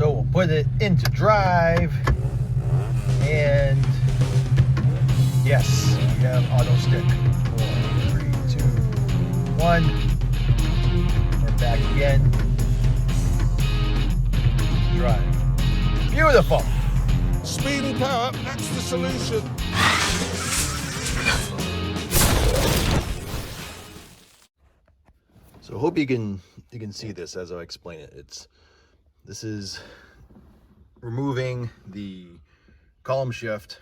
So we'll put it into drive, and yes, we have auto stick. 4, 3, 2, 1. We're back again. Drive. Beautiful. Speed and power, that's the solution. So hope you can see this as I explain it. This is removing the column shift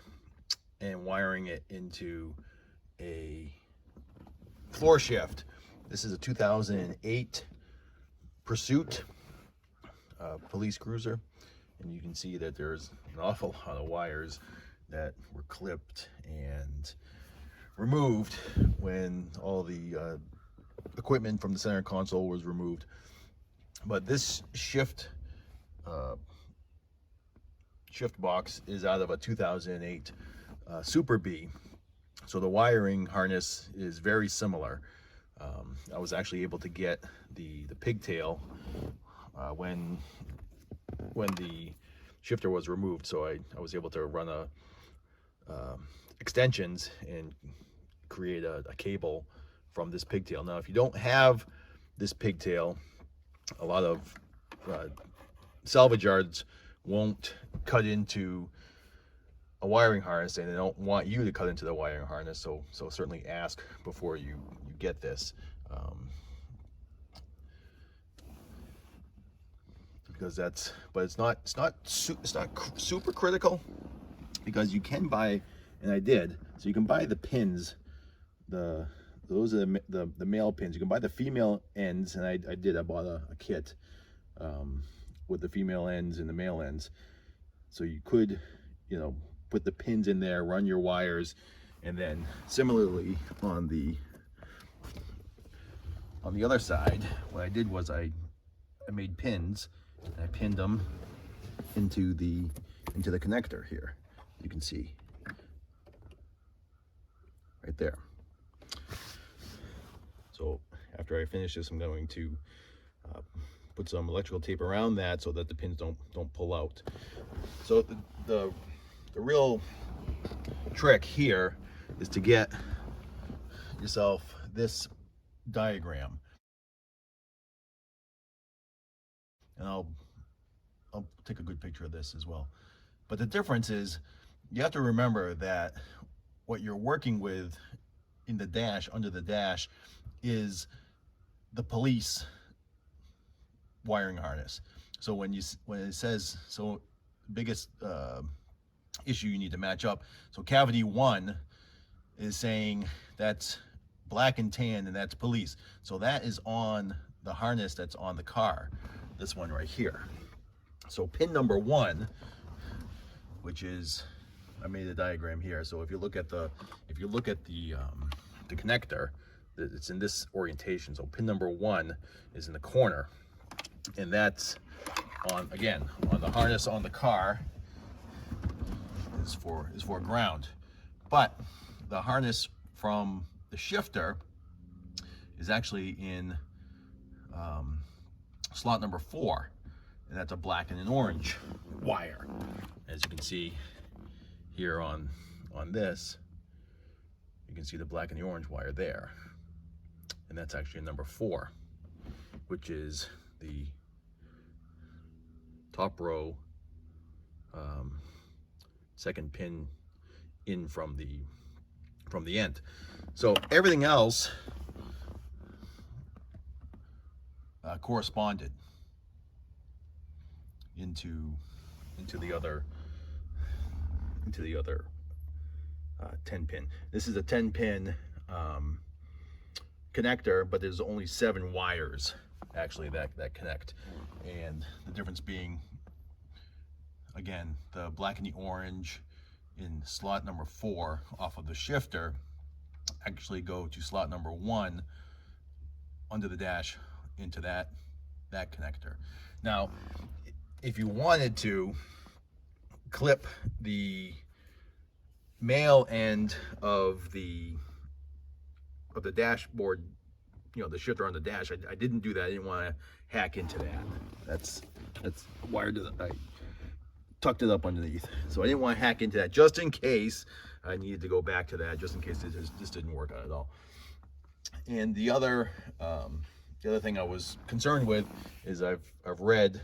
and wiring it into a floor shift. This is a 2008 Pursuit police cruiser, and you can see that there's an awful lot of wires that were clipped and removed when all the equipment from the center console was removed. But this shift box is out of a 2008 Super B, so the wiring harness is very similar. I was actually able to get the pigtail when the shifter was removed, so I was able to run extensions and create a cable from this pigtail. Now, if you don't have this pigtail, a lot of salvage yards won't cut into a wiring harness, and they don't want you to cut into the wiring harness. So certainly ask before you get this, because but it's not super critical, because you can buy, and I did. So you can buy the pins, those are the male pins. You can buy the female ends, and I bought a kit with the female ends and the male ends. So you could, put the pins in there, run your wires, and then similarly on the other side, what I did was I made pins, and I pinned them into the connector here. You can see right there. So after I finish this, I'm going to put some electrical tape around that so that the pins don't pull out. So the real trick here is to get yourself this diagram, and I'll take a good picture of this as well. But the difference is, you have to remember that what you're working with in the dash, under the dash, is the police wiring harness. So when it says, so biggest issue you need to match up. So cavity 1 is saying that's black and tan, and that's police. So that is on the harness that's on the car. This one right here. So pin number 1, which is, I made a diagram here. So if you look at the connector, it's in this orientation. So pin number 1 is in the corner, and that's on the harness on the car is for ground. But the harness from the shifter is actually in slot number 4, and that's a black and an orange wire. As you can see here on this, you can see the black and the orange wire there, and that's actually number 4, which is the top row second pin in from the end. So everything else corresponded into the other 10 pin. This is a 10 pin connector, but there's only 7 wires actually that connect, and the difference being, again, the black and the orange in slot number 4 off of the shifter actually go to slot number 1 under the dash into that connector. Now, if you wanted to clip the male end of the dashboard, the shifter on the dash, I didn't do that. I didn't want to hack into that. That's wired to I tucked it up underneath. So I didn't want to hack into that just in case I needed to go back to that, just in case this didn't work out at all. And the other thing I was concerned with is I've read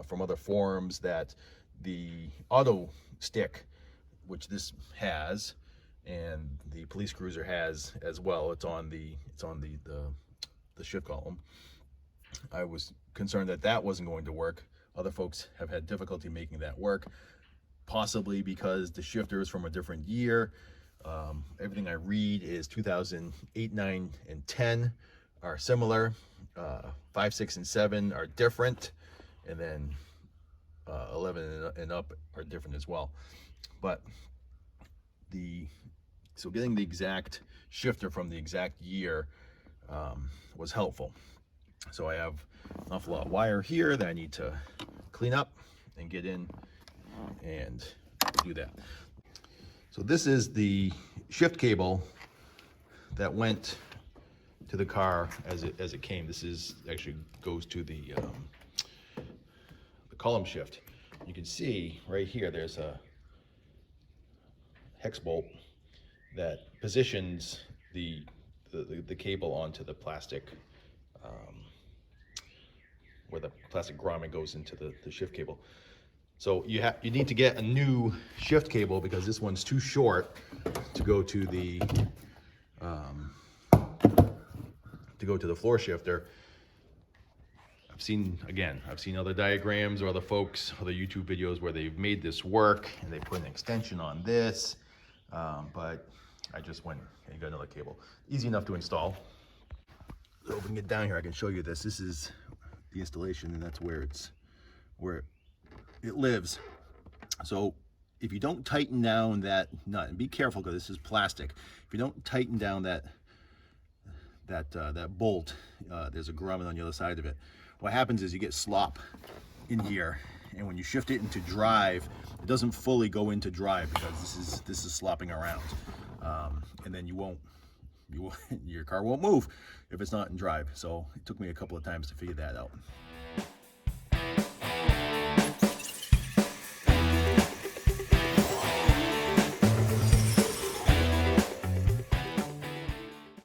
from other forums that the auto stick, which this has, and the police cruiser has as well, it's on the shift column. I was concerned that that wasn't going to work. Other folks have had difficulty making that work, possibly because the shifter is from a different year. Everything I read is 2008, 9, and 10 are similar. 5, 6, and 7 are different, and then 11 and up are different as well. But so getting the exact shifter from the exact year was helpful. So I have an awful lot of wire here that I need to clean up and get in and do that. So this is the shift cable that went to the car as it came. This is actually goes to the column shift. You can see right here there's a hex bolt that positions the cable onto the plastic, where the plastic grommet goes into the shift cable. So you need to get a new shift cable because this one's too short to go to the floor shifter. I've seen other diagrams or other YouTube videos where they've made this work and they put an extension on this, but I just went and got another cable. Easy enough to install. So if we can get down here, I can show you this. This is the installation, and that's where it lives. So if you don't tighten down that nut, and be careful because this is plastic, if you don't tighten down that bolt, there's a grommet on the other side of it. What happens is you get slop in here, and when you shift it into drive, it doesn't fully go into drive because this is slopping around, and then your car won't move if it's not in drive. So it took me a couple of times to figure that out.